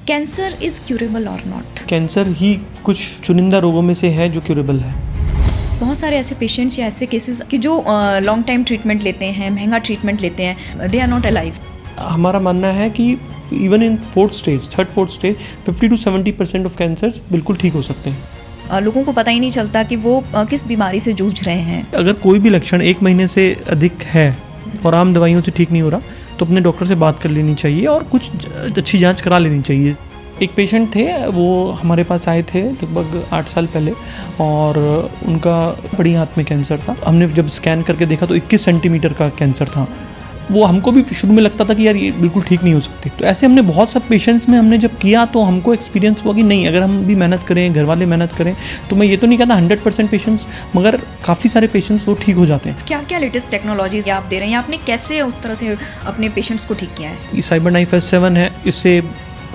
Cancer is curable और not? Cancer ही कुछ चुनिंदा रोगों में से है जो क्यूरेबल है। बहुत सारे ऐसे पेशेंट्स या ऐसे केसेस कि जो लॉन्ग टाइम ट्रीटमेंट लेते हैं, महंगा ट्रीटमेंट लेते हैं, दे आर नॉट अलाइव। हमारा मानना है कि even in third fourth stage 50 to 70% of cancers बिल्कुल ठीक हो सकते हैं। लोगों को पता ही नहीं चलता कि वो किस बीमारी से जूझ रहे हैं। अगर कोई भी लक्षण 1 महीने से अधिक है और आम दवाइयों से ठीक नहीं हो रहा तो अपने डॉक्टर से बात कर लेनी चाहिए और कुछ अच्छी जांच करा लेनी चाहिए। एक पेशेंट थे, वो हमारे पास आए थे लगभग 8 साल पहले और उनका बड़ी आंत में कैंसर था। हमने जब स्कैन करके देखा तो 21 सेंटीमीटर का कैंसर था। वो हमको भी शुरू में लगता था कि यार ये बिल्कुल ठीक नहीं हो सकती। तो ऐसे हमने बहुत सब पेशेंट्स में हमने जब किया तो हमको एक्सपीरियंस हुआ कि नहीं, अगर हम भी मेहनत करें, घर वाले मेहनत करें, तो मैं ये तो नहीं कहता 100% पेशेंट्स, मगर काफ़ी सारे पेशेंट्स वो ठीक हो जाते हैं। क्या क्या लेटेस्ट टेक्नोलॉजीज आप दे रहे हैं, आपने कैसे उस तरह से अपने पेशेंट्स को ठीक किया है? ये CyberKnife S7 है, इससे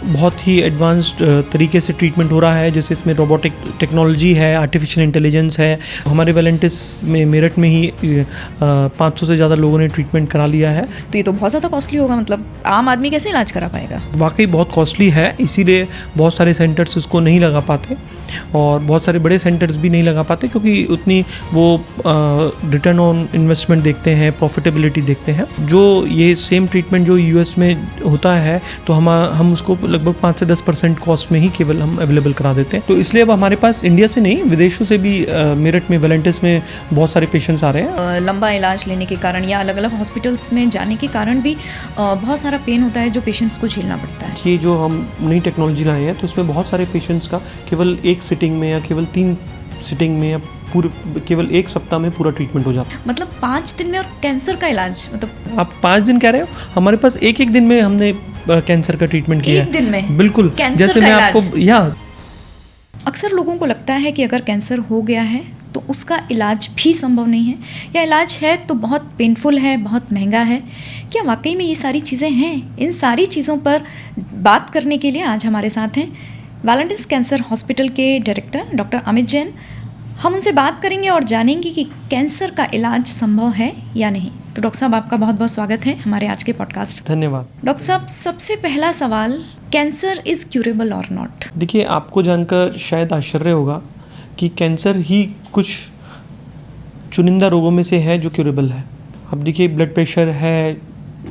बहुत ही एडवांस्ड तरीके से ट्रीटमेंट हो रहा है। जैसे इसमें रोबोटिक टेक्नोलॉजी है, आर्टिफिशियल इंटेलिजेंस है। हमारे वेलेंटिस में मेरठ में ही 500 से ज़्यादा लोगों ने ट्रीटमेंट करा लिया है। तो ये तो बहुत ज़्यादा कॉस्टली होगा, मतलब आम आदमी कैसे इलाज करा पाएगा? वाकई बहुत कॉस्टली है, इसीलिए बहुत सारे सेंटर्स उसको नहीं लगा पाते और बहुत सारे बड़े सेंटर्स भी नहीं लगा पाते क्योंकि उतनी वो रिटर्न ऑन इन्वेस्टमेंट देखते हैं, प्रॉफिटेबिलिटी देखते हैं। जो ये सेम ट्रीटमेंट जो US में होता है तो हम उसको लगभग 5 से 10% कॉस्ट में ही केवल हम अवेलेबल करा देते हैं। तो इसलिए अब हमारे पास इंडिया से नहीं, विदेशों से भी मेरठ में वेलेंटिस में बहुत सारे पेशेंट्स आ रहे हैं। लंबा इलाज लेने के कारण या अलग अलग हॉस्पिटल्स में जाने के कारण भी बहुत सारा पेन होता है जो पेशेंट्स को झेलना पड़ता है। ये जो हम नई टेक्नोलॉजी लाए हैं तो इसमें बहुत सारे पेशेंट्स का केवल 1 सिटिंग में या केवल 3 सिटिंग में या केवल 1 सप्ताह में पूरा ट्रीटमेंट हो जाता है। मतलब 5 दिन में, और कैंसर का इलाज मतलब आप 5 दिन कह रहे हो, हमारे पास एक दिन में हमने कैंसर का ट्रीटमेंट किया है। 1 दिन में बिल्कुल, जैसे मैं आपको अक्सर लोगों को लगता है कि अगर कैंसर हो गया है तो उसका इलाज भी संभव नहीं है, या इलाज है तो बहुत पेनफुल है, बहुत महंगा है। क्या वाकई में ये सारी चीज़ें हैं? इन सारी चीज़ों पर बात करने के लिए आज हमारे साथ हैं वेलेंटिस कैंसर हॉस्पिटल के डायरेक्टर डॉक्टर अमित जैन। हम उनसे बात करेंगे और जानेंगे कि कैंसर का इलाज संभव है या नहीं। तो डॉक्टर साहब, आपका बहुत बहुत स्वागत है हमारे आज के पॉडकास्ट। धन्यवाद। डॉक्टर साहब, सबसे पहला सवाल, कैंसर इज क्यूरेबल और नॉट? देखिए, आपको जानकर शायद आश्चर्य होगा कि कैंसर ही कुछ चुनिंदा रोगों में से है जो क्यूरेबल है। अब देखिए, ब्लड प्रेशर है,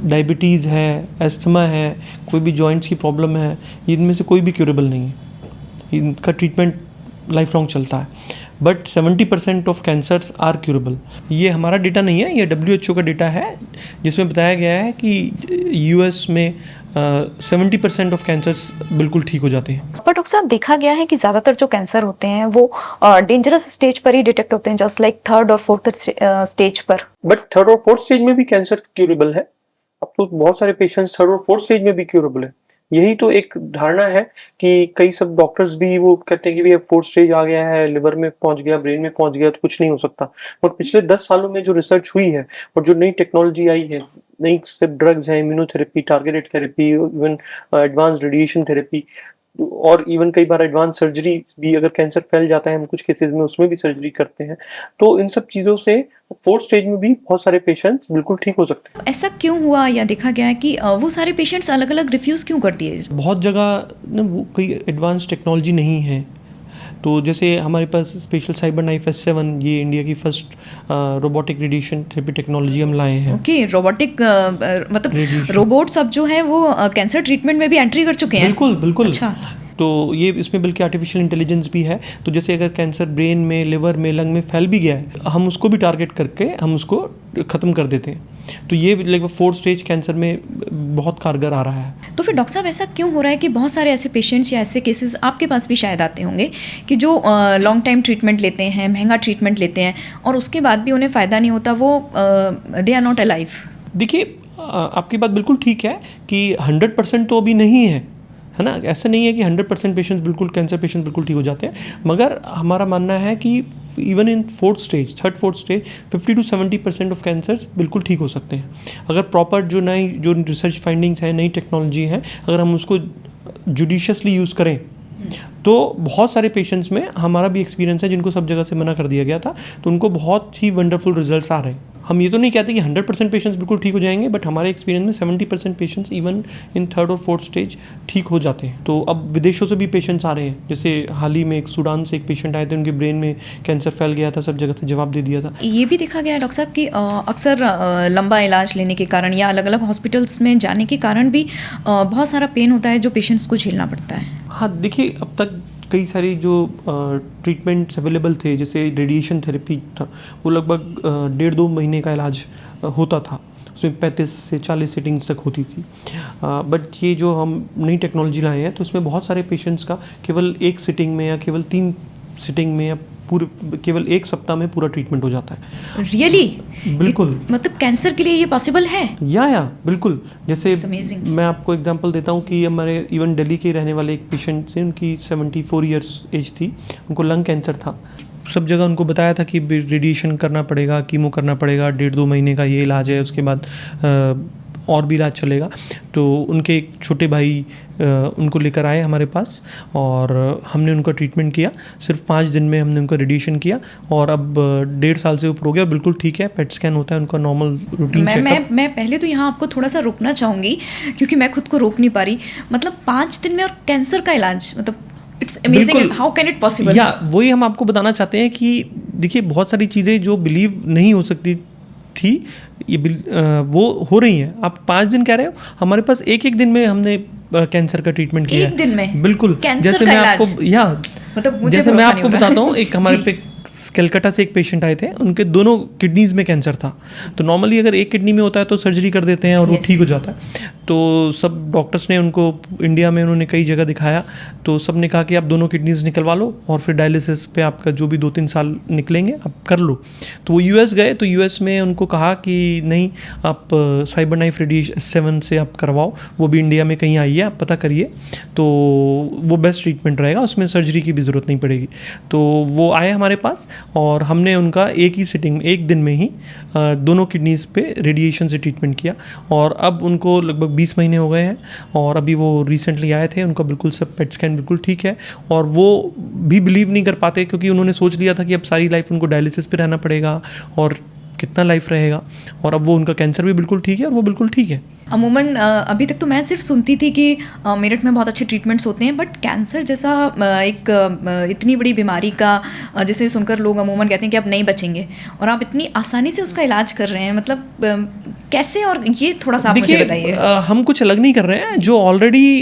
डायबिटीज़ है, एस्थमा है, कोई भी जॉइंट्स की प्रॉब्लम है, इनमें से कोई भी क्यूरेबल नहीं है। इनका ट्रीटमेंट लाइफ लॉन्ग चलता है। But 70% of cancers are curable. ये हमारा डेटा नहीं है, ये WHO का डेटा है जिसमें बताया गया है कि US में 70% ऑफ कैंसर्स बिल्कुल ठीक हो जाते हैं। पर डॉक्टर साहब, देखा गया है कि ज़्यादातर जो कैंसर होते हैं वो डेंजरस स्टेज पर ही डिटेक्ट होते हैं, जस्ट लाइक 3rd और 4th स्टेज पर। बट 3rd और 4th स्टेज में भी कैंसर क्यूरेबल है। अब तो बहुत सारे पेशेंट्स 3rd और 4th स्टेज में भी क्यूरेबल है। यही तो एक धारणा है कि कई सब डॉक्टर्स भी वो कहते हैं कि भैया 4th स्टेज आ गया है, लिवर में पहुंच गया, ब्रेन में पहुंच गया तो कुछ नहीं हो सकता। और पिछले 10 सालों में जो रिसर्च हुई है और जो नई टेक्नोलॉजी आई है, नई सब ड्रग्स हैं, immunotherapy, targeted therapy, even advance radiation therapy और इवन कई बार एडवांस सर्जरी भी, अगर कैंसर फैल जाता है हम कुछ केसेस में उसमें भी सर्जरी करते हैं। तो इन सब चीज़ों से 4th स्टेज में भी बहुत सारे पेशेंट्स बिल्कुल ठीक हो सकते हैं। ऐसा क्यों हुआ या देखा गया है कि वो सारे पेशेंट्स अलग अलग रिफ्यूज़ क्यों कर दिए? बहुत जगह ना वो कोई एडवांस टेक्नोलॉजी नहीं है। तो जैसे हमारे पास स्पेशल CyberKnife S7, ये इंडिया की first robotic radiation therapy technology हम लाए हैं। ओके, रोबोटिक मतलब रोबोट्स अब जो है वो कैंसर ट्रीटमेंट में भी एंट्री कर चुके हैं। बिल्कुल बिल्कुल। अच्छा। तो ये इसमें बल्कि आर्टिफिशियल इंटेलिजेंस भी है। तो जैसे अगर कैंसर ब्रेन में, लिवर में, लंग में फैल भी गया है, हम उसको भी टारगेट करके हम उसको ख़त्म कर देते हैं। तो ये लगभग 4th स्टेज कैंसर में बहुत कारगर आ रहा है। तो फिर डॉक्टर साहब, ऐसा क्यों हो रहा है कि बहुत सारे ऐसे पेशेंट्स या ऐसे केसेस आपके पास भी शायद आते होंगे कि जो लॉन्ग टाइम ट्रीटमेंट लेते हैं, महंगा ट्रीटमेंट लेते हैं और उसके बाद भी उन्हें फ़ायदा नहीं होता, वो दे आर नॉट अलाइव? देखिए, आपकी बात बिल्कुल ठीक है कि 100% तो अभी नहीं है ना। ऐसा नहीं है कि 100% पेशेंट्स बिल्कुल, कैंसर पेशेंट्स बिल्कुल ठीक हो जाते हैं, मगर हमारा मानना है कि even in third fourth stage 50 to 70% of cancers बिल्कुल ठीक हो सकते हैं। अगर प्रॉपर जो रिसर्च फाइंडिंग्स हैं, नई टेक्नोलॉजी है, अगर हम उसको जुडिशियसली यूज़ करें तो बहुत सारे पेशेंट्स में हमारा भी एक्सपीरियंस है जिनको सब जगह से मना कर दिया गया था, तो उनको बहुत ही वंडरफुल रिजल्ट्स आ रहे हैं। हम ये तो नहीं कहते कि 100% पेशेंट्स बिल्कुल ठीक हो जाएंगे, बट हमारे एक्सपीरियंस में 70% पेशेंट्स इवन इन 3rd और 4th स्टेज ठीक हो जाते हैं। तो अब विदेशों से भी पेशेंट्स आ रहे हैं, जैसे हाल ही में एक सूडान से एक पेशेंट आए थे, उनके ब्रेन में कैंसर फैल गया था, सब जगह से जवाब दे दिया था। ये भी देखा गया है डॉक्टर साहब कि अक्सर लंबा इलाज लेने के कारण या अलग अलग हॉस्पिटल्स में जाने के कारण भी बहुत सारा पेन होता है जो पेशेंट्स को झेलना पड़ता है। हाँ देखिए, अब तक कई सारी जो ट्रीटमेंट्स अवेलेबल थे, जैसे रेडिएशन थेरेपी था, वो लगभग 1.5-2 महीने का इलाज होता था, उसमें 35 से 40 सिटिंग्स तक होती थी। बट ये जो हम नई टेक्नोलॉजी लाए हैं, तो इसमें बहुत सारे पेशेंट्स का केवल 1 सिटिंग में या केवल 3 सिटिंग में या पूरे केवल 1 सप्ताह में पूरा ट्रीटमेंट हो जाता है। रियली? बिल्कुल। मतलब कैंसर के लिए ये पॉसिबल है? या बिल्कुल। जैसे amazing. मैं आपको एग्जांपल देता हूँ कि हमारे इवन दिल्ली के रहने वाले एक पेशेंट से, उनकी 74 ईयर्स एज थी, उनको लंग कैंसर था। सब जगह उनको बताया था कि रेडिएशन करना पड़ेगा, कीमो करना पड़ेगा, 1.5-2 महीने का ये इलाज है, उसके बाद और भी इलाज चलेगा। तो उनके एक छोटे भाई उनको लेकर आए हमारे पास और हमने उनका ट्रीटमेंट किया। सिर्फ 5 दिन में हमने उनका रेडिएशन किया और अब 1.5 साल से ऊपर हो गया, बिल्कुल ठीक है। पेट स्कैन होता है उनका, नॉर्मल रूटीन चेकअप। मैं पहले तो यहाँ आपको थोड़ा सा रोकना चाहूँगी, क्योंकि मैं खुद को रोक नहीं पा रही। मतलब 5 दिन में और कैंसर का इलाज, मतलब it's amazing, how can it possible? या वही हम आपको बताना चाहते हैं कि देखिए, बहुत सारी चीज़ें जो बिलीव नहीं हो सकती थी, ये वो हो रही हैं। आप 5 दिन कह रहे हो, हमारे पास एक दिन में हमने कैंसर का ट्रीटमेंट किया। एक दिन में? बिल्कुल। जैसे मैं आपको मतलब जैसे मैं आपको बताता हूँ, एक हमारे पे कलकत्ता से एक पेशेंट आए थे, उनके दोनों किडनीज में कैंसर था। तो नॉर्मली अगर एक किडनी में होता है तो सर्जरी कर देते हैं और वो ठीक हो जाता है। तो सब डॉक्टर्स ने उनको, इंडिया में उन्होंने कई जगह दिखाया, तो सब ने कहा कि आप दोनों किडनीज निकलवा लो और फिर डायलिसिस पे आपका जो भी 2-3 साल निकलेंगे आप कर लो। तो वो यूएस गए, तो यूएस में उनको कहा कि नहीं, आप साइबर नाइफ रेडिएशन 7 से आप करवाओ, वो भी इंडिया में कहीं आई है, आप पता करिए, तो वो बेस्ट ट्रीटमेंट रहेगा, उसमें सर्जरी की भी ज़रूरत नहीं पड़ेगी। तो वो आए हमारे पास और हमने उनका एक ही सिटिंग में, एक दिन में ही दोनों किडनीज पे रेडिएशन से ट्रीटमेंट किया और अब उनको लगभग 20 महीने हो गए हैं और अभी वो रिसेंटली आए थे, उनका बिल्कुल सब पेट स्कैन बिल्कुल ठीक है। और वो भी बिलीव नहीं कर पाते, क्योंकि उन्होंने सोच लिया था कि अब सारी लाइफ उनको डायलिसिस पे रहना पड़ेगा और कितना लाइफ रहेगा, और अब वो उनका कैंसर भी बिल्कुल ठीक है और वो बिल्कुल ठीक है। अमूमन अभी तक तो मैं सिर्फ सुनती थी कि मेरठ में बहुत अच्छे ट्रीटमेंट्स होते हैं, बट कैंसर जैसा एक इतनी बड़ी बीमारी का जिसे सुनकर लोग अमूमन कहते हैं कि अब नहीं बचेंगे, और आप इतनी आसानी से उसका इलाज कर रहे हैं, मतलब कैसे? और ये थोड़ा सा आप मुझे बताइए। हम कुछ अलग नहीं कर रहे हैं, जो ऑलरेडी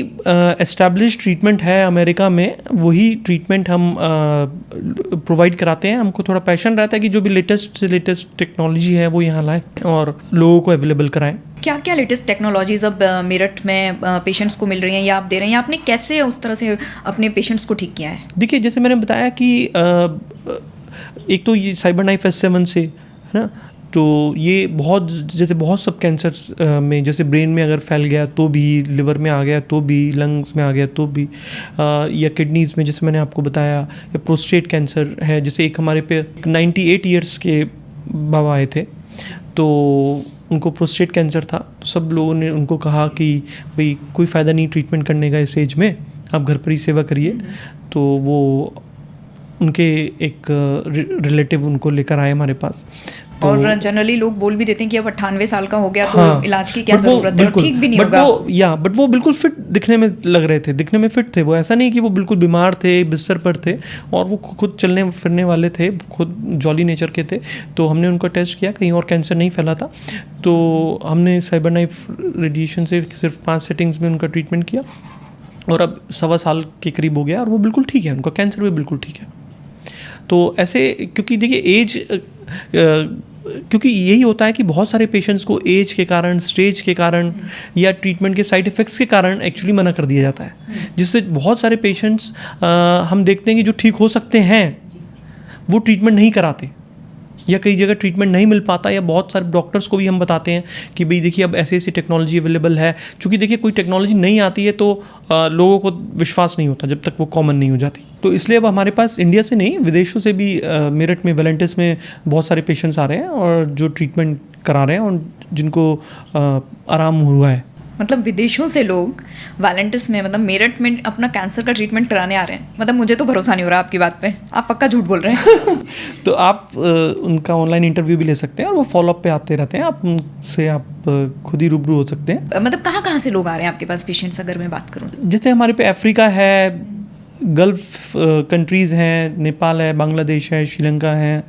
एस्टैब्लिश ट्रीटमेंट है अमेरिका में, वही ट्रीटमेंट हम प्रोवाइड कराते हैं। हमको थोड़ा पैशन रहता है कि जो भी लेटेस्ट से लेटेस्ट टेक्नोलॉजी है वो यहाँ लाएँ और लोगों को अवेलेबल कराएं। क्या क्या लेटेस्ट टेक्नोलॉजीज अब मेरठ में पेशेंट्स को मिल रही हैं या आप दे रहे हैं, या आपने कैसे उस तरह से अपने पेशेंट्स को ठीक किया है? देखिए, जैसे मैंने बताया कि एक तो ये साइबर नाइफ S7 से है ना, तो ये बहुत सब कैंसर्स में, जैसे ब्रेन में अगर फैल गया तो भी, लिवर में आ गया तो भी, लंग्स में आ गया तो भी, या किडनीज़ में जैसे मैंने आपको बताया, या प्रोस्टेट कैंसर है। जैसे एक हमारे पे 98 ईयर्स के बाबा आए थे, तो उनको प्रोस्टेट कैंसर था। तो सब लोगों ने उनको कहा कि भाई कोई फ़ायदा नहीं ट्रीटमेंट करने का इस एज में, आप घर पर ही सेवा करिए। तो वो उनके एक रिलेटिव उनको लेकर आए हमारे पास। तो और जनरली लोग बोल भी देते हैं कि अब 98 साल का हो गया तो इलाज की क्या ज़रूरत है, ठीक भी नहीं होगा। बट वो बिल्कुल फिट दिखने में लग रहे थे, दिखने में फिट थे वो। ऐसा नहीं कि वो बिल्कुल बीमार थे, बिस्तर पर थे, और वो खुद चलने फिरने वाले थे, खुद जॉली नेचर के थे। तो हमने उनका टेस्ट किया, कहीं और कैंसर नहीं फैला था। तो हमने साइबर नाइफ रेडिएशन से सिर्फ 5 सेटिंग्स में उनका ट्रीटमेंट किया और अब 1.25 साल के करीब हो गया और वो बिल्कुल ठीक है, उनका कैंसर भी बिल्कुल ठीक है। तो ऐसे, क्योंकि देखिए एज, क्योंकि यही होता है कि बहुत सारे पेशेंट्स को एज के कारण, स्टेज के कारण या ट्रीटमेंट के साइड इफ़ेक्ट्स के कारण एक्चुअली मना कर दिया जाता है, जिससे बहुत सारे पेशेंट्स हम देखते हैं कि जो ठीक हो सकते हैं वो ट्रीटमेंट नहीं कराते, या कई जगह ट्रीटमेंट नहीं मिल पाता, या बहुत सारे डॉक्टर्स को भी हम बताते हैं कि भाई देखिए अब ऐसी ऐसी टेक्नोलॉजी अवेलेबल है। चूँकि देखिए कोई टेक्नोलॉजी नहीं आती है तो लोगों को विश्वास नहीं होता जब तक वो कॉमन नहीं हो जाती। तो इसलिए अब हमारे पास इंडिया से नहीं, विदेशों से भी मेरठ में, वेलेंटिस में बहुत सारे पेशेंट्स आ रहे हैं और जो ट्रीटमेंट करा रहे हैं और जिनको आराम हुआ है। मतलब विदेशों से लोग वैलेंटिस में मतलब मेरठ में अपना कैंसर का ट्रीटमेंट कराने आ रहे हैं। मतलब मुझे तो भरोसा नहीं हो रहा आपकी बात पे, आप पक्का झूठ बोल रहे हैं। तो आप उनका ऑनलाइन इंटरव्यू भी ले सकते हैं और वो फॉलोअप पे आते रहते हैं, आप उनसे आप खुद ही रूबरू हो सकते हैं। मतलब कहाँ से लोग आ रहे हैं आपके पास पेशेंट्स, अगर मैं बात करूँ? जैसे हमारे पे अफ्रीका है, गल्फ कंट्रीज़ हैं, नेपाल है, बांग्लादेश है, श्रीलंका है,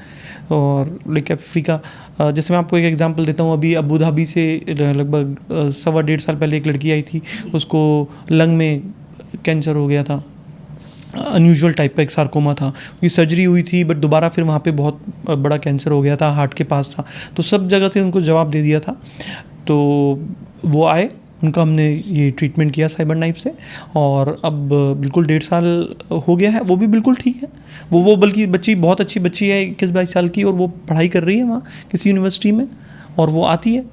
और लाइक अफ्रीका। जैसे मैं आपको एक एग्जांपल देता हूँ, अभी अबू धाबी से लगभग 1.25 साल पहले एक लड़की आई थी, उसको लंग में कैंसर हो गया था, अनयूजुअल टाइप का एक सार्कोमा था। ये सर्जरी हुई थी बट दोबारा फिर वहाँ पे बहुत बड़ा कैंसर हो गया था, हार्ट के पास था। तो सब जगह से उनको जवाब दे दिया था। तो वो आए, उनका हमने ये ट्रीटमेंट किया साइबर नाइफ से, और अब बिल्कुल 1.5 साल हो गया है, वो भी बिल्कुल ठीक है। वो बल्कि बच्ची बहुत अच्छी बच्ची है, 21-22 साल की, और वो पढ़ाई कर रही है वहाँ किसी यूनिवर्सिटी में, और वो आती है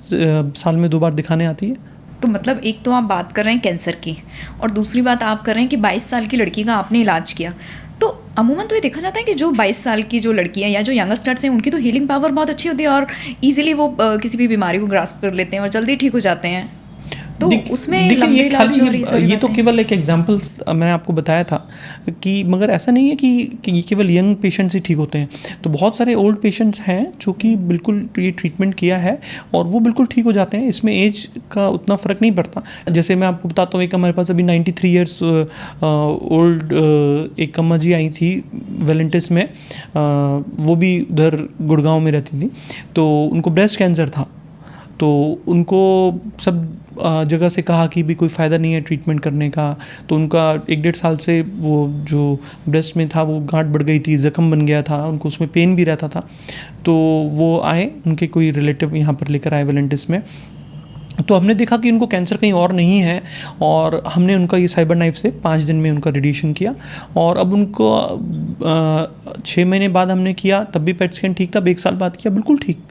साल में 2 बार दिखाने आती है। तो मतलब एक तो आप बात कर रहे हैं कैंसर की, और दूसरी बात आप कर रहे हैं कि 22 साल की लड़की का आपने इलाज किया। तो अमूमन तो ये देखा जाता है कि जो 22 साल की जो लड़कियां या जो यंगस्टर्स हैं, उनकी तो हीलिंग पावर बहुत अच्छी होती है और इजीली वो किसी भी बीमारी को ग्रास्प कर लेते हैं और जल्दी ठीक हो जाते हैं। तो उसमें लंबे इलाज और ये तो केवल एक एग्जांपल मैंने आपको बताया था कि, मगर ऐसा नहीं है कि ये केवल यंग पेशेंट्स ही ठीक होते हैं। तो बहुत सारे ओल्ड पेशेंट्स हैं जो कि बिल्कुल ये ट्रीटमेंट किया है और वो बिल्कुल ठीक हो जाते हैं। इसमें एज का उतना फ़र्क नहीं पड़ता। जैसे मैं आपको बताता हूँ, एक हमारे पास अभी 93 ईयर्स ओल्ड एक अम्मा जी आई थी वेलेंटिस में, वो भी उधर गुड़गांव में रहती थी। तो उनको ब्रेस्ट कैंसर था, तो उनको सब जगह से कहा कि भी कोई फ़ायदा नहीं है ट्रीटमेंट करने का। तो उनका 1-1.5 साल से वो जो ब्रेस्ट में था वो गांठ बढ़ गई थी, ज़ख्म बन गया था, उनको उसमें पेन भी रहता था। तो वो आए, उनके कोई रिलेटिव यहाँ पर लेकर आए वेलेंटिस में। तो हमने देखा कि उनको कैंसर कहीं और नहीं है, और हमने उनका ये साइबर नाइफ से 5 दिन में उनका रेडिएशन किया, और अब उनको 6 महीने बाद हमने किया, तब भी पेट स्कैन ठीक था। 1 साल बाद किया, बिल्कुल ठीक।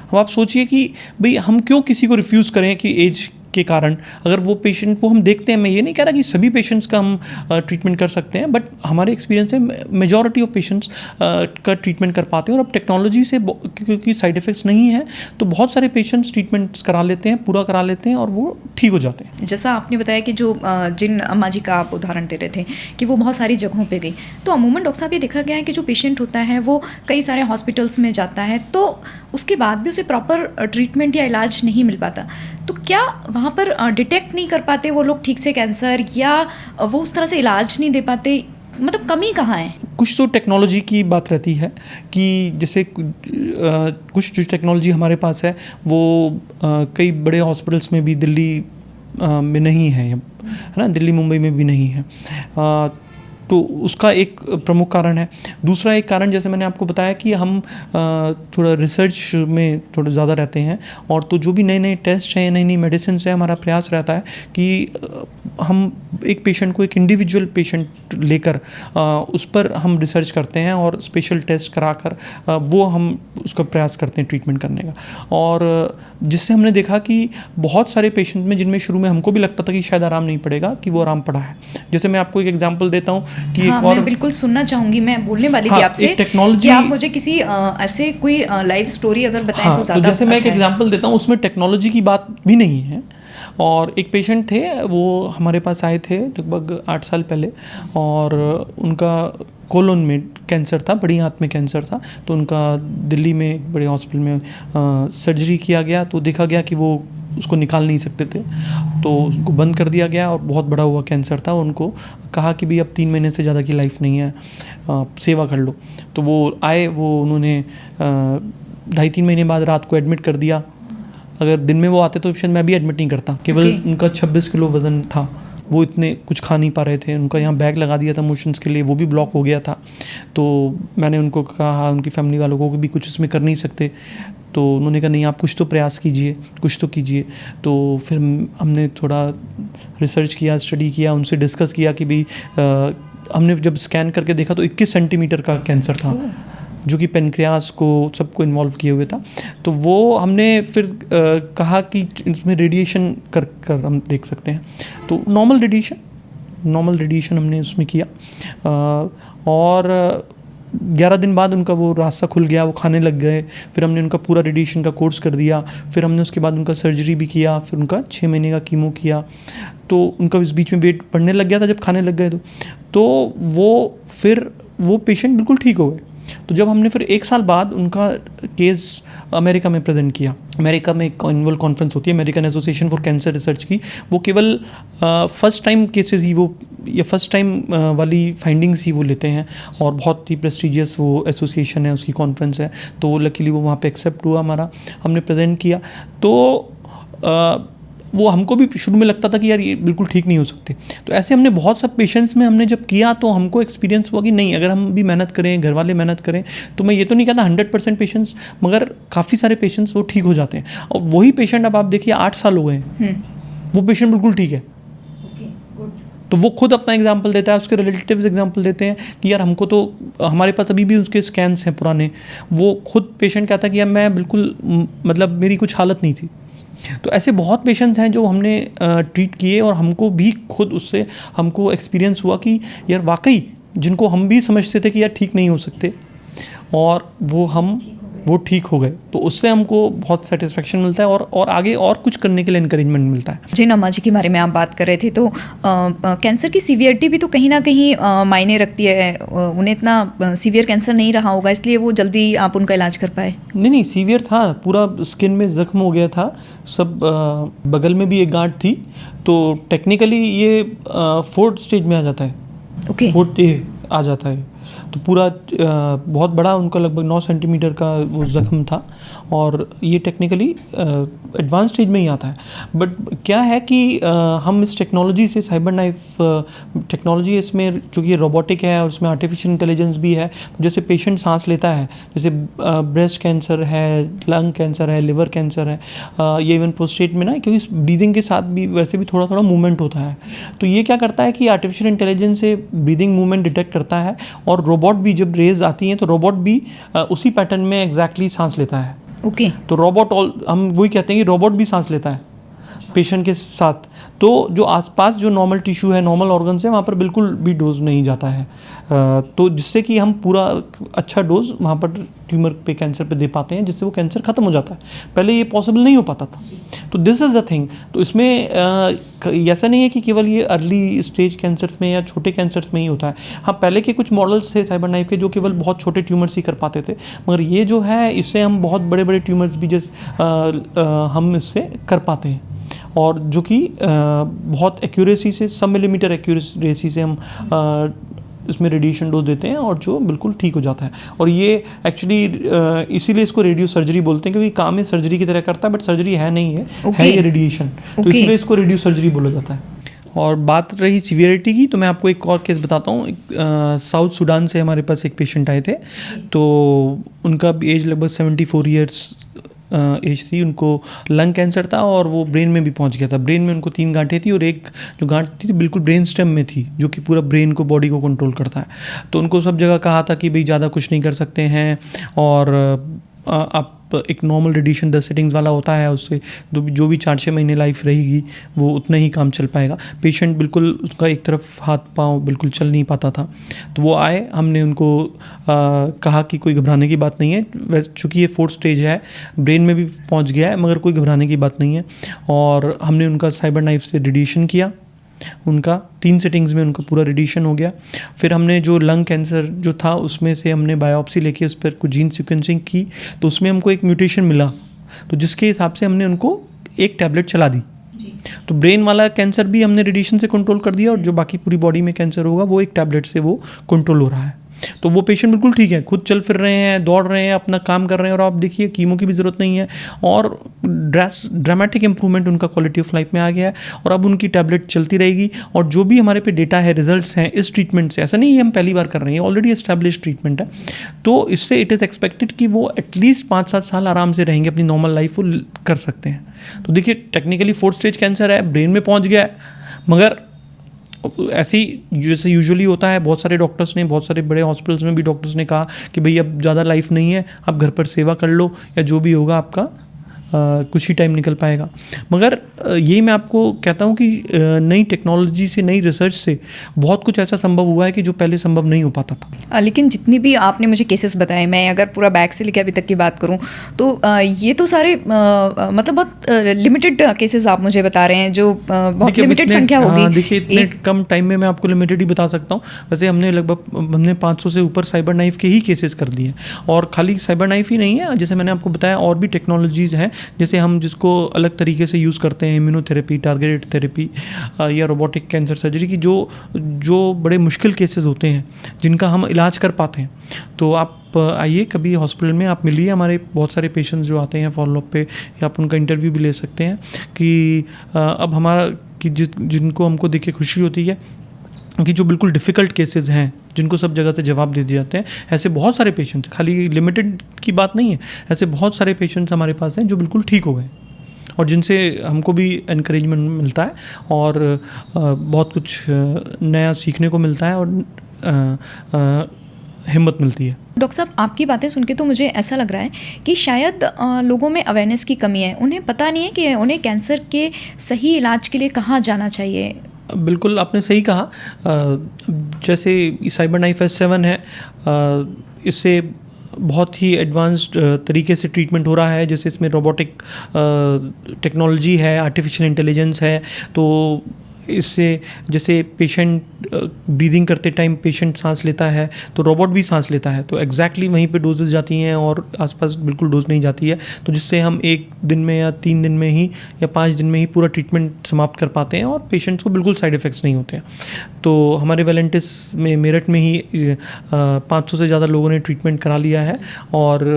अब आप सोचिए कि भाई हम क्यों किसी को रिफ्यूज़ करें कि एज के कारण, अगर वो पेशेंट वो हम देखते हैं। मैं ये नहीं कह रहा कि सभी पेशेंट्स का हम ट्रीटमेंट कर सकते हैं, बट हमारे एक्सपीरियंस से मेजॉरिटी ऑफ पेशेंट्स का ट्रीटमेंट कर पाते हैं। और अब टेक्नोलॉजी से क्योंकि साइड इफ़ेक्ट्स नहीं है, तो बहुत सारे पेशेंट्स ट्रीटमेंट्स करा लेते हैं, पूरा करा लेते हैं, और वो ठीक हो जाते हैं। जैसा आपने बताया कि जो जिन अम्मा जी का आप उदाहरण दे रहे थे कि वो बहुत सारी जगहों पे गई, तो अमूमन डॉक्टर साहब ये देखा गया है कि जो पेशेंट होता है वो कई सारे हॉस्पिटल्स में जाता है, तो उसके बाद भी उसे प्रॉपर ट्रीटमेंट या इलाज नहीं मिल पाता। तो क्या वहाँ पर डिटेक्ट नहीं कर पाते वो लोग ठीक से कैंसर, या वो उस तरह से इलाज नहीं दे पाते? मतलब कमी कहाँ है? कुछ तो टेक्नोलॉजी की बात रहती है कि जैसे कुछ जो टेक्नोलॉजी हमारे पास है वो कई बड़े हॉस्पिटल्स में भी, दिल्ली में नहीं है ना, दिल्ली मुंबई में भी नहीं है। तो उसका एक प्रमुख कारण है। दूसरा एक कारण, जैसे मैंने आपको बताया कि हम थोड़ा रिसर्च में थोड़ा ज़्यादा रहते हैं, और तो जो भी नए नए टेस्ट हैं, नई नई मेडिसिन है, हमारा प्रयास रहता है कि हम एक पेशेंट को, एक इंडिविजुअल पेशेंट लेकर उस पर हम रिसर्च करते हैं और स्पेशल टेस्ट कराकर वो हम उसका प्रयास करते हैं ट्रीटमेंट करने का। और जिससे हमने देखा कि बहुत सारे पेशेंट में, जिनमें शुरू में हमको भी लगता था कि शायद आराम नहीं पड़ेगा, कि वो आराम पड़ा है। जैसे मैं आपको एक एग्जांपल देता हूँ कि हाँ, एक और, मैं बिल्कुल सुनना चाहूँगी, मैं बोलने वाली थी आपसे टेक्नोलॉजी, कि आप मुझे किसी ऐसे कोई लाइव स्टोरी अगर बताएं तो ज़्यादा। तो जैसे मैं एक एग्जांपल देता हूँ, उसमें टेक्नोलॉजी की बात भी नहीं है। और एक पेशेंट थे, वो हमारे पास आए थे लगभग 8 साल पहले, और उनका कोलन में कैंसर था, बड़ी आंत में कैंसर था। तो उनका दिल्ली में एक बड़े हॉस्पिटल में सर्जरी किया गया, तो देखा गया कि वो उसको निकाल नहीं सकते थे, तो उसको बंद कर दिया गया, और बहुत बड़ा हुआ कैंसर था। उनको कहा कि भाई अब 3 महीने से ज़्यादा की लाइफ नहीं है, सेवा कर लो। तो वो आए, वो उन्होंने 2.5-3 महीने बाद रात को एडमिट कर दिया। अगर दिन में वो आते तो शायद मैं भी एडमिट नहीं करता। केवल उनका 26 किलो वज़न था, वो इतने कुछ खा नहीं पा रहे थे। उनका यहाँ बैग लगा दिया था मोशंस के लिए, वो भी ब्लॉक हो गया था। तो मैंने उनको कहा, उनकी फैमिली वालों को भी कुछ इसमें कर नहीं सकते। तो उन्होंने कहा नहीं, आप कुछ तो प्रयास कीजिए, कुछ तो कीजिए। तो फिर हमने थोड़ा रिसर्च किया, स्टडी किया, उनसे डिस्कस किया कि भाई हमने जब स्कैन करके देखा तो 21 सेंटीमीटर का कैंसर था, जो कि पेनक्रियास को सबको इन्वॉल्व किए हुए था। तो वो हमने फिर कहा कि इसमें रेडिएशन कर हम देख सकते हैं। तो नॉर्मल रेडिएशन हमने उसमें किया, और 11 दिन बाद उनका वो रास्ता खुल गया, वो खाने लग गए। फिर हमने उनका पूरा रेडिएशन का कोर्स कर दिया, फिर हमने उसके बाद उनका सर्जरी भी किया, फिर उनका 6 महीने का कीमो किया। तो उनका इस बीच में वेट बढ़ने लग गया था जब खाने लग गए तो वो पेशेंट बिल्कुल ठीक हो गए। तो जब हमने फिर 1 साल बाद उनका केस अमेरिका में प्रेजेंट किया, अमेरिका में एक एनुअल कॉन्फ्रेंस होती है American association for cancer research की, वो केवल फर्स्ट टाइम केसेस ही वो या फर्स्ट टाइम वाली फाइंडिंग्स ही वो लेते हैं, और बहुत ही प्रेस्टीजियस वो एसोसिएशन है, उसकी कॉन्फ्रेंस है। तो लकीली वो वहाँ पे एक्सेप्ट हुआ हमारा, हमने प्रेजेंट किया। तो वो हमको भी शुरू में लगता था कि यार ये बिल्कुल ठीक नहीं हो सकते। तो ऐसे हमने बहुत सब पेशेंट्स में हमने जब किया तो हमको एक्सपीरियंस हुआ कि नहीं, अगर हम भी मेहनत करें, घर वाले मेहनत करें, तो मैं ये तो नहीं कहता 100% पेशेंट्स, मगर काफ़ी सारे पेशेंट्स वो ठीक हो जाते हैं। और वही पेशेंट अब आप देखिए 8 साल हो गए हैं, वो पेशेंट बिल्कुल ठीक है। तो वो खुद अपना एग्जाम्पल देता है, उसके रिलेटिव्स एग्जाम्पल देते हैं कि यार हमको तो, हमारे पास अभी भी उसके स्कैन्स हैं पुराने। वो खुद पेशेंट कहता है कि यार मैं बिल्कुल, मतलब मेरी कुछ हालत नहीं थी। तो ऐसे बहुत पेशेंट्स हैं जो हमने ट्रीट किए, और हमको भी खुद उससे हमको एक्सपीरियंस हुआ कि यार वाकई जिनको हम भी समझते थे कि यार ठीक नहीं हो सकते, और वो ठीक हो गए। तो उससे हमको बहुत सेटिस्फेक्शन मिलता है, और आगे और कुछ करने के लिए इनकरेजमेंट मिलता है। जिन अम्मा जी के बारे में आप बात कर रहे थे, तो कैंसर की सीवियरिटी भी तो कहीं ना कहीं मायने रखती है। उन्हें इतना सीवियर कैंसर नहीं रहा होगा, इसलिए वो जल्दी आप उनका इलाज कर पाए। नहीं, सीवियर था, पूरा स्किन में जख्म हो गया था सब, बगल में भी एक गांठ थी। तो टेक्निकली ये 4th स्टेज में आ जाता है। ओके। 4th आ जाता है। तो पूरा बहुत बड़ा उनका लगभग 9 सेंटीमीटर का वो ज़ख्म था, और ये टेक्निकली एडवांस स्टेज में ही आता है। बट क्या है कि हम इस टेक्नोलॉजी से, साइबर नाइफ टेक्नोलॉजी, इसमें चूँकि रोबोटिक है और उसमें आर्टिफिशियल इंटेलिजेंस भी है, तो जैसे पेशेंट सांस लेता है, जैसे ब्रेस्ट कैंसर है, लंग कैंसर है, लिवर कैंसर है, ये इवन प्रोस्टेट में ना, क्योंकि ब्रीदिंग के साथ भी वैसे भी थोड़ा थोड़ा मूवमेंट होता है। तो ये क्या करता है कि आर्टिफिशियल इंटेलिजेंस से ब्रीदिंग मूवमेंट डिटेक्ट करता है, और रोबोट भी जब रेज आती हैं तो रोबोट भी उसी पैटर्न में एग्जैक्टली सांस लेता है। ओके। तो रोबोट, हम वही कहते हैं कि रोबोट भी सांस लेता है पेशेंट के साथ। तो जो आसपास जो नॉर्मल टिश्यू है, नॉर्मल ऑर्गन्स है, वहाँ पर बिल्कुल भी डोज नहीं जाता है। तो जिससे कि हम पूरा अच्छा डोज वहाँ पर ट्यूमर पे, कैंसर पे दे पाते हैं, जिससे वो कैंसर ख़त्म हो जाता है। पहले ये पॉसिबल नहीं हो पाता था। तो दिस इज़ द थिंग। तो इसमें ऐसा नहीं है कि केवल ये अर्ली स्टेज कैंसर्स में या छोटे कैंसर्स में ही होता है। हाँ, पहले के कुछ मॉडल्स थे साइबर नाइफ के जो केवल बहुत छोटे ट्यूमर्स ही कर पाते थे, मगर ये जो है इससे हम बहुत बड़े बड़े ट्यूमर्स भी हम इससे कर पाते हैं, और जो कि बहुत एक्यूरेसी से, सब मिलीमीटर एक्यूरेसी से हम इसमें रेडिएशन डोज देते हैं, और जो बिल्कुल ठीक हो जाता है। और ये एक्चुअली इसीलिए इसको रेडियो सर्जरी बोलते हैं, क्योंकि काम ये सर्जरी की तरह करता है, बट सर्जरी है नहीं है, है ये रेडिएशन। तो इसीलिए इसको रेडियो सर्जरी बोला जाता है। और बात रही सीवियरिटी की, तो मैं आपको एक और केस बताता हूँ। साउथ सूडान से हमारे पास एक पेशेंट आए थे। तो उनका एज लगभग 74 ईयर्स एज थी। उनको लंग कैंसर था, और वो ब्रेन में भी पहुंच गया था। ब्रेन में उनको 3 गांठें थी, और एक जो गांठ थी बिल्कुल ब्रेन स्टेम में थी, जो कि पूरा ब्रेन को, बॉडी को कंट्रोल करता है। तो उनको सब जगह कहा था कि भाई ज़्यादा कुछ नहीं कर सकते हैं, और आप एक नॉर्मल रेडिएशन 10 सेटिंग्स वाला होता है, उससे जो भी 4-6 महीने लाइफ रहेगी वो उतना ही काम चल पाएगा। पेशेंट बिल्कुल, उसका एक तरफ हाथ पाँव बिल्कुल चल नहीं पाता था। तो वो आए, हमने उनको कहा कि कोई घबराने की बात नहीं है, वैसे चूँकि ये 4th स्टेज है, ब्रेन में भी पहुंच गया है, मगर कोई घबराने की बात नहीं है। और हमने उनका साइबर नाइफ से रेडिएशन किया, उनका 3 सेटिंग्स में उनका पूरा रेडिएशन हो गया। फिर हमने जो लंग कैंसर जो था, उसमें से हमने बायोप्सी लेके उस पर कुछ जीन सीक्वेंसिंग की, तो उसमें हमको एक म्यूटेशन मिला, तो जिसके हिसाब से हमने उनको एक टैबलेट चला दी। तो ब्रेन वाला कैंसर भी हमने रेडिएशन से कंट्रोल कर दिया, और जो बाकी पूरी बॉडी में कैंसर होगा वो एक टैबलेट से वो कंट्रोल हो रहा है। तो वो पेशेंट बिल्कुल ठीक है, खुद चल फिर रहे हैं, दौड़ रहे हैं, अपना काम कर रहे हैं, और आप देखिए कीमो की भी ज़रूरत नहीं है, और ड्रामेटिक इंप्रूवमेंट उनका क्वालिटी ऑफ लाइफ में आ गया है। और अब उनकी टैबलेट चलती रहेगी, और जो भी हमारे पे डेटा है, रिजल्ट्स हैं इस ट्रीटमेंट से, ऐसा नहीं है हम पहली बार कर रहे हैं, ऑलरेडी एस्टैब्लिश ट्रीटमेंट है। तो इससे इट इज़ एक्सपेक्टेड कि वो एटलीस्ट 5-7 साल आराम से रहेंगे, अपनी नॉर्मल लाइफ वो कर सकते हैं। तो देखिए, टेक्निकली 4th स्टेज कैंसर है, ब्रेन में पहुँच गया है, मगर ऐसे ही जैसे यूजुअली होता है, बहुत सारे डॉक्टर्स ने, बहुत सारे बड़े हॉस्पिटल्स में भी डॉक्टर्स ने कहा कि भाई अब ज़्यादा लाइफ नहीं है, आप घर पर सेवा कर लो, या जो भी होगा आपका कुछ ही टाइम निकल पाएगा। मगर यही मैं आपको कहता हूँ कि नई टेक्नोलॉजी से, नई रिसर्च से बहुत कुछ ऐसा संभव हुआ है कि जो पहले संभव नहीं हो पाता था। लेकिन जितनी भी आपने मुझे केसेस बताए, मैं अगर पूरा बैक से लेकर अभी तक की बात करूं तो ये तो सारे मतलब बहुत लिमिटेड केसेस आप मुझे बता रहे हैं, जो बहुत लिमिटेड संख्या होगी। देखिए, इतने कम टाइम में मैं आपको लिमिटेड ही बता सकता हूँ। वैसे हमने 500 से ऊपर साइबर नाइफ के ही केसेस कर दिए, और खाली साइबर नाइफ ही नहीं है, जैसे मैंने आपको बताया और भी टेक्नोलॉजीज़ हैं, जैसे हम जिसको अलग तरीके से यूज़ करते हैं, इम्यूनोथेरेपी, टारगेटेड थेरेपी या रोबोटिक कैंसर सर्जरी की, जो बड़े मुश्किल केसेस होते हैं जिनका हम इलाज कर पाते हैं। तो आप आइए कभी हॉस्पिटल में, आप मिलिए, हमारे बहुत सारे पेशेंट्स जो आते हैं फॉलोअप पे, या आप उनका इंटरव्यू भी ले सकते हैं कि अब हमारा कि जिनको हमको देख के खुशी होती है कि जो बिल्कुल डिफ़िकल्ट केसेस हैं, जिनको सब जगह से जवाब दे दिए जाते हैं, ऐसे बहुत सारे पेशेंट्स, खाली लिमिटेड की बात नहीं है, ऐसे बहुत सारे पेशेंट्स हमारे पास हैं जो बिल्कुल ठीक हो गए, और जिनसे हमको भी एनकरेजमेंट मिलता है और बहुत कुछ नया सीखने को मिलता है और हिम्मत मिलती है। डॉक्टर साहब, आपकी बातें सुन के तो मुझे ऐसा लग रहा है कि शायद लोगों में अवेयरनेस की कमी है, उन्हें पता नहीं है कि उन्हें कैंसर के सही इलाज के लिए कहाँ जाना चाहिए। बिल्कुल आपने सही कहा। जैसे साइबर नाइफ S7 है, इससे बहुत ही एडवांस्ड तरीके से ट्रीटमेंट हो रहा है, जैसे इसमें रोबोटिक टेक्नोलॉजी है, आर्टिफिशियल इंटेलिजेंस है। तो इससे जैसे पेशेंट ब्रीदिंग करते टाइम पेशेंट सांस लेता है तो रोबोट भी सांस लेता है, तो एग्जैक्टली वहीं पे डोजेस जाती हैं और आसपास बिल्कुल डोज नहीं जाती है, तो जिससे हम 1 दिन में या 3 दिन में ही या 5 दिन में ही पूरा ट्रीटमेंट समाप्त कर पाते हैं और पेशेंट्स को बिल्कुल साइड इफ़ेक्ट्स नहीं होते हैं। तो हमारे वेलेंटिस में, मेरठ में ही 500 से ज़्यादा लोगों ने ट्रीटमेंट करा लिया है और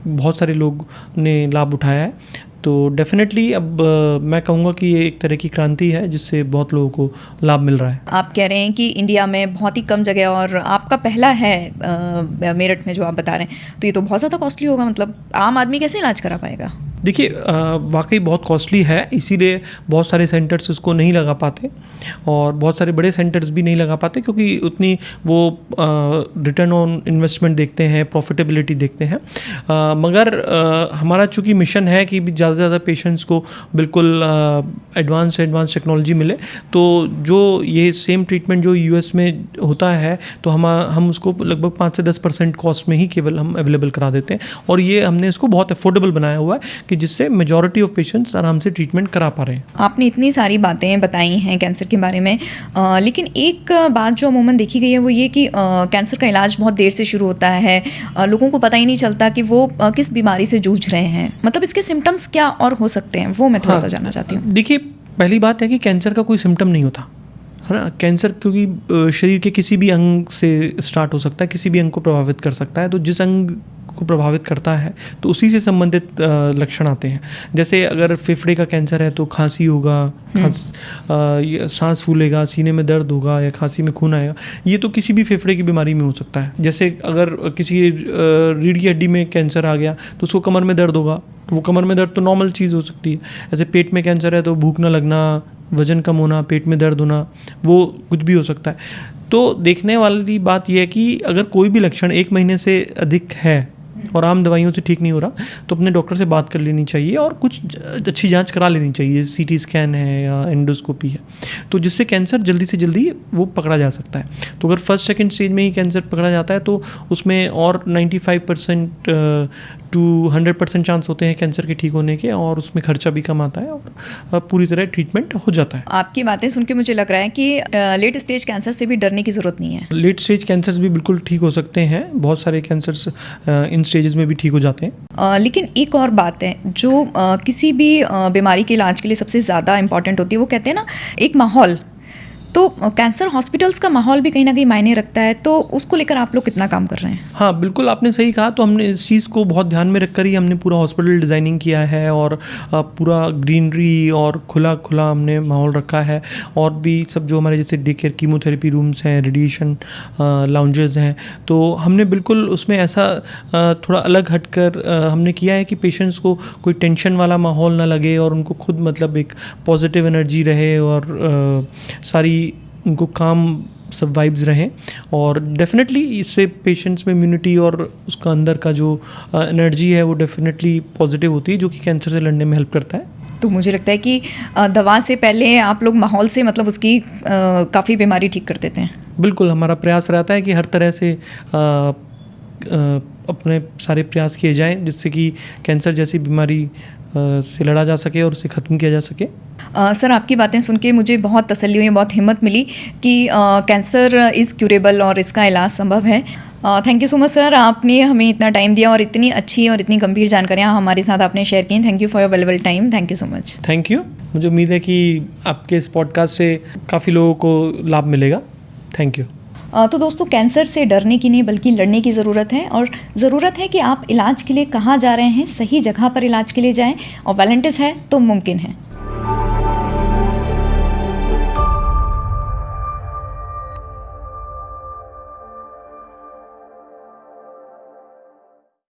बहुत सारे लोग ने लाभ उठाया है। तो डेफिनेटली अब मैं कहूँगा कि ये एक तरह की क्रांति है जिससे बहुत लोगों को लाभ मिल रहा है। आप कह रहे हैं कि इंडिया में बहुत ही कम जगह और आपका पहला है मेरठ में जो आप बता रहे हैं, तो ये तो बहुत ज़्यादा कॉस्टली होगा, मतलब आम आदमी कैसे इलाज करा पाएगा? देखिए, वाकई बहुत कॉस्टली है, इसीलिए बहुत सारे सेंटर्स इसको नहीं लगा पाते और बहुत सारे बड़े सेंटर्स भी नहीं लगा पाते, क्योंकि उतनी वो रिटर्न ऑन इन्वेस्टमेंट देखते हैं, प्रॉफिटेबिलिटी देखते हैं। मगर हमारा चूँकि मिशन है कि ज़्यादा से ज़्यादा पेशेंट्स को बिल्कुल एडवांस टेक्नोलॉजी मिले, तो जो ये सेम ट्रीटमेंट जो US में होता है, तो हम उसको लगभग 5 से 10% कॉस्ट में ही केवल हम अवेलेबल करा देते हैं, और ये हमने इसको बहुत अफोर्डेबल बनाया हुआ है कि जिससे मेजॉरिटी ऑफ पेशेंट्स आराम से ट्रीटमेंट करा पा रहे हैं। आपने इतनी सारी बातें बताई हैं कैंसर के बारे में, लेकिन एक बात जो अमूमन देखी गई है वो ये कि कैंसर का इलाज बहुत देर से शुरू होता है, लोगों को पता ही नहीं चलता कि वो किस बीमारी से जूझ रहे हैं, मतलब इसके सिम्टम्स क्या और हो सकते हैं, वो मैं थोड़ा सा जानना चाहती हूँ। देखिए, पहली बात है कि कैंसर का कोई सिम्टम नहीं होता है ना। कैंसर क्योंकि शरीर के किसी भी अंग से स्टार्ट हो सकता है, किसी भी अंग को प्रभावित कर सकता है, तो जिस अंग को प्रभावित करता है तो उसी से संबंधित लक्षण आते हैं। जैसे अगर फेफड़े का कैंसर है तो खांसी होगा, सांस फूलेगा, सीने में दर्द होगा या खांसी में खून आएगा, ये तो किसी भी फेफड़े की बीमारी में हो सकता है। जैसे अगर किसी रीढ़ की हड्डी में कैंसर आ गया तो उसको कमर में दर्द होगा, तो वो कमर में दर्द तो नॉर्मल चीज़ हो सकती है। ऐसे पेट में कैंसर है तो भूख न लगना, वजन कम होना, पेट में दर्द होना, वो कुछ भी हो सकता है। तो देखने वाली बात यह है कि अगर कोई भी लक्षण 1 महीने से अधिक है और आम दवाइयों से ठीक नहीं हो रहा, तो अपने डॉक्टर से बात कर लेनी चाहिए और कुछ अच्छी जांच करा लेनी चाहिए, CT स्कैन है या एंडोस्कोपी है, तो जिससे कैंसर जल्दी से जल्दी वो पकड़ा जा सकता है। तो अगर 1st 2nd स्टेज में ही कैंसर पकड़ा जाता है तो उसमें और 95% to 100% चांस होते हैं कैंसर के ठीक होने के, और उसमें खर्चा भी कम आता है और पूरी तरह ट्रीटमेंट हो जाता है। आपकी बातें सुन के मुझे लग रहा है कि लेट स्टेज कैंसर से भी डरने की ज़रूरत नहीं है। लेट स्टेज कैंसर्स भी बिल्कुल ठीक हो सकते हैं, बहुत सारे कैंसर्स इन स्टेजेस में भी ठीक हो जाते हैं। लेकिन एक और बात है जो किसी भी बीमारी के इलाज के लिए सबसे ज़्यादा इंपॉर्टेंट होती है, वो कहते हैं ना एक माहौल। तो कैंसर हॉस्पिटल्स का माहौल भी कहीं ना कहीं मायने रखता है, तो उसको लेकर आप लोग कितना काम कर रहे हैं? हाँ, बिल्कुल आपने सही कहा। तो हमने इस चीज़ को बहुत ध्यान में रखकर ही हमने पूरा हॉस्पिटल डिज़ाइनिंग किया है और पूरा ग्रीनरी और खुला हमने माहौल रखा है, और भी सब जो हमारे जैसे डे केयर, कीमोथेरेपी रूम्स हैं, रेडिएशन लाउंजेस हैं, तो हमने बिल्कुल उसमें ऐसा थोड़ा अलग हटकर हमने किया है कि पेशेंट्स को कोई टेंशन वाला माहौल ना लगे और उनको खुद मतलब एक पॉजिटिव एनर्जी रहे और सारी उनको काम सब वाइब्स रहें, और डेफिनेटली इससे पेशेंट्स में इम्यूनिटी और उसका अंदर का जो एनर्जी है वो डेफिनेटली पॉजिटिव होती है, जो कि कैंसर से लड़ने में हेल्प करता है। तो मुझे लगता है कि दवा से पहले आप लोग माहौल से मतलब उसकी काफ़ी बीमारी ठीक कर देते हैं। बिल्कुल, हमारा प्रयास रहता है कि हर तरह से अपने सारे प्रयास किए जाएं जिससे कि कैंसर जैसी बीमारी से लड़ा जा सके और उसे ख़त्म किया जा सके। सर, आपकी बातें सुन के मुझे बहुत तसल्ली हुई, बहुत हिम्मत मिली कि कैंसर इज़ क्यूरेबल और इसका इलाज संभव है। Thank you so much sir, आपने हमें इतना टाइम दिया और इतनी अच्छी और इतनी गंभीर जानकारियाँ हमारे साथ आपने शेयर की। Thank you for your valuable time. Thank you so much. Thank you. मुझे उम्मीद है कि आपके इस पॉडकास्ट से काफ़ी लोगों को लाभ मिलेगा। Thank you. तो दोस्तों, कैंसर से डरने की नहीं बल्कि लड़ने की ज़रूरत है, और ज़रूरत है कि आप इलाज के लिए कहाँ जा रहे हैं, सही जगह पर इलाज के लिए जाएं, और वॉलंटियर्स है तो मुमकिन है।